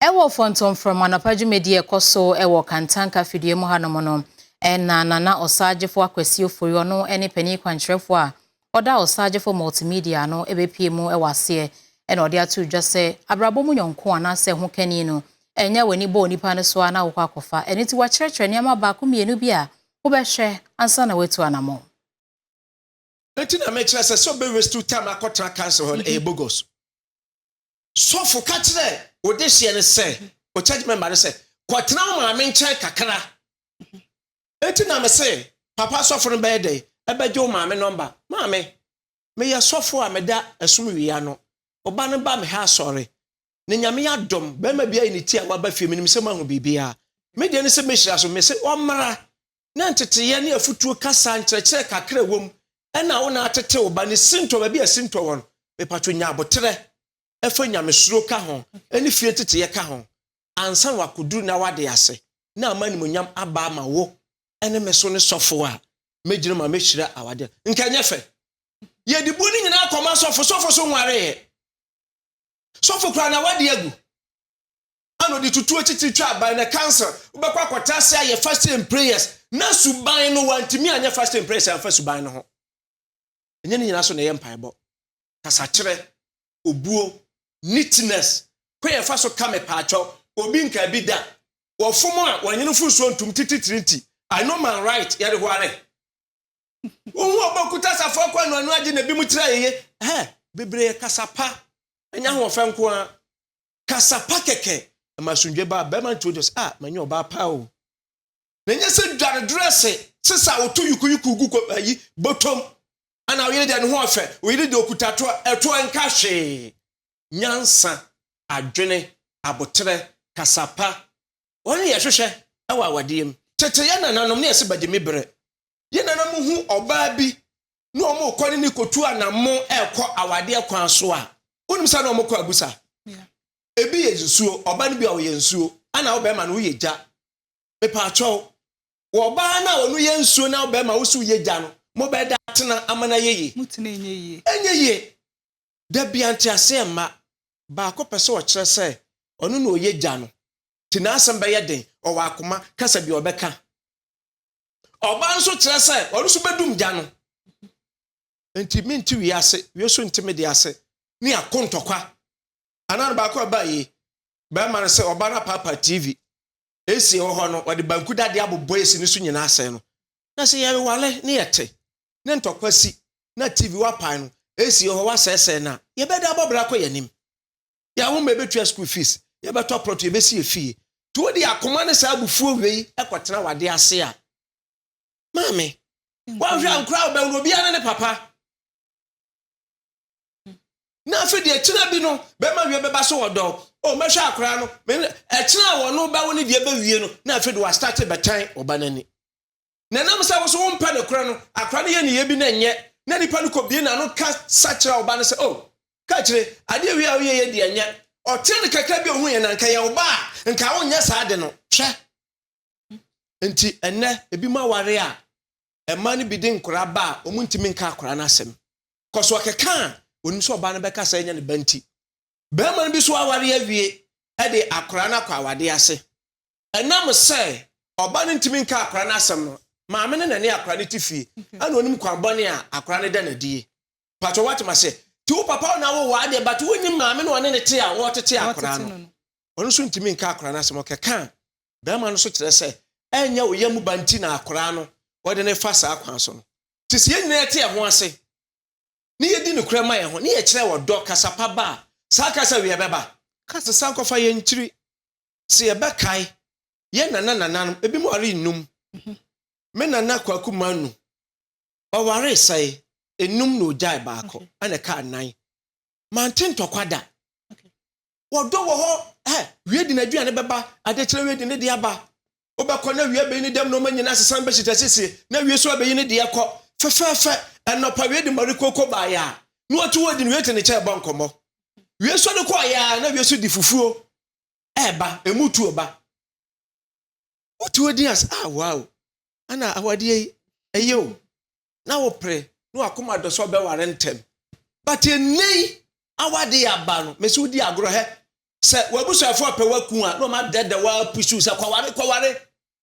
Ewo fontom from anapaju media koso ewo kantanka fidie mu hanomono na nana osagefo akwasi ofori no ene pani kwankyerefo a oda osagefo multimedia no ebepie mu ewase ena ode atu dwase abrabo mu nyonko anase ho kani no enya wani bo nipa ne so ana wo akofa eni ti wa kyerɛkyerɛ niam ba ko mienu bi a wo behwɛ ansa na wetu anamo enti na me kyerɛ sɛ so be waste time akotra cancel on bogos so for katre ode hye ne sɛ o charge member ne sɛ kwatena wo ma me nkyɛn kakra enti na me sɛ papa sofo no bɛyɛ dɛ ɛbɛgye wo ma me number ma me yɛ sofo a meda asum wiya no oba ne ba me ha sɔre ne nyame ya dom ba ma bia ni ti a waba fie me nim sɛ ma ho bibia me de ne sɛ me hyira so me sɛ ɔmmra na nteteye ne afutuo kasa nkyerɛkyerɛ kakra wom ɛna wo na atete wo ba ne sinto ba bia sinto won me patwo nya abotre efa nyamesuro ka ho eni fie teteye ka ho ansan wakoduru na wade ase na amanimonyam aba ma wo ene meso ne sofo a megyina ma mehyira awade nka nyefe ye dibu ni nyina akoma sofo so nware sofo kra na wade agu ano di tutu titi twa ban na cancer ubekwa akwata se aye fasting and prayers na suban no wantimi anya fasting and prayers anfa suban no ho enye ni nyina so na ye mpaebo kasa kire obuo neatness kwe fa so kame paacho obi nka bi da wo fomo a wanyene fuso ntum titi I know my right yare hware wo obakuta safo kwa no anu age na bi mu tira yeye bebre kasapa enya ho fenko a kasapa keke amasundwe ba be man told us manye oba pa o na nya se dware dress sisa oto yuku gu ko ayi bottom ana oyire de no ho afa oyire de okutato eto enka hwe nyansa adwene abotre kasapa woni ye hwehwe ewa wadiem tete ye nananom ne yesi bagye mebre ye nanam hu oba bi no omo kwani ni kotu anamo ekọ awade kwan so a wonim sa no omo kọ abusa ebi ye nsuo oba ne bi a wo ye nsuo ana wo be ma no ye gya mepa acho wo ba na wonu ye nsuo na wo be ma wo su ye gya no mo be da tena amana yeye mutena enye ye da biante ase ma ba ko pese wo kyerɛ sɛ ɔno na oye gya no tina asɛm bɛyɛ den ɔwɔ akoma kasa bi ɔbɛka ɔba nso kyerɛ sɛ ɔno so bɛdum gya no enti minti wi ase wi so ntime de ase ni akontɔkwa anan ba ko ba yi ba ma sɛ ɔba na papa tv esi hɔ no ɔde banku dade abobɔ esi ni so nyina asɛ no na sɛ yɛ wale ne yɛte ne ntɔkwa si na tv wa pan no esi hɔ wa sɛsɛ na yɛ bɛda abɔbra kɔ yanim ya wo mebetua school fees ye beto proto ye besi efie to di akoma ne sa abufuo wei ekotena wade ase a mame wa hwa nkra oba no bia ne papa na afi de kina bi no be ma wie beba so wodo o mehwa akra no ekina wo no ba wo ne die ba wie no na afi de wa start betan oba nani na nam sa wo so wo mpa de kra no akra ne ye ne ye bi na nye na nipa no ko bi na no ka sachira oba ne se ka kire ade wi a wo ye de anya otin kakra bi ohun ye na nka ye oba nka wo nya sa de no hwe enti enne ebi ma ware a ema ne bi de nkora ba omuntimi nka akora na asem koso keka onim so oba no beka sa nya ne banti be ma bi so aware awie e de akora na kwa wade ase enam se oba no ntimi nka akora na asem no maame ne nani akora ne tifie ana onim kwabone a akora ne da na die pato what ma say tu papa na wo wa de but woni maame no ne te a wo tete akora no ono so ntimi nka akora na asem okeka be ma no so kyerɛ sɛ enya oyamu banti na akora no wo de ne fa sa akwan so no tisi ye nyina te ho ase ni ye di ne kura ma ye ho ni ye kyerɛ wo dɔ kasapa ba sa kasa wi beba kasa sankofa ye nkyiri se ye bekai ye nana ebi mo ari nnum me nana kwaku manu o ware sai enum no jai baako ana ka nan mantin tokwada wodo wo ho wie di na aduane beba ade kyerɛ wie di ne de aba obekɔ na wie be ni dem no manyina asesan be hyitasese na wie so abeyi ne de yakɔ fefefe enopa wie di marikoko ba ya no otu wodi no wie tene kyɛ ba nkomo wie so de kɔ ya na wie so di fufuo eba emutu oba otu wodi as wow ana awade eyo na wo pre no akoma do so be ware ntem but enei awade aba no me so di agro he sɛ wabusuafo apɛ waku a no ma deda wa pusu sɛ kwaware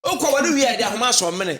o kwaware wi ade ahoma so mene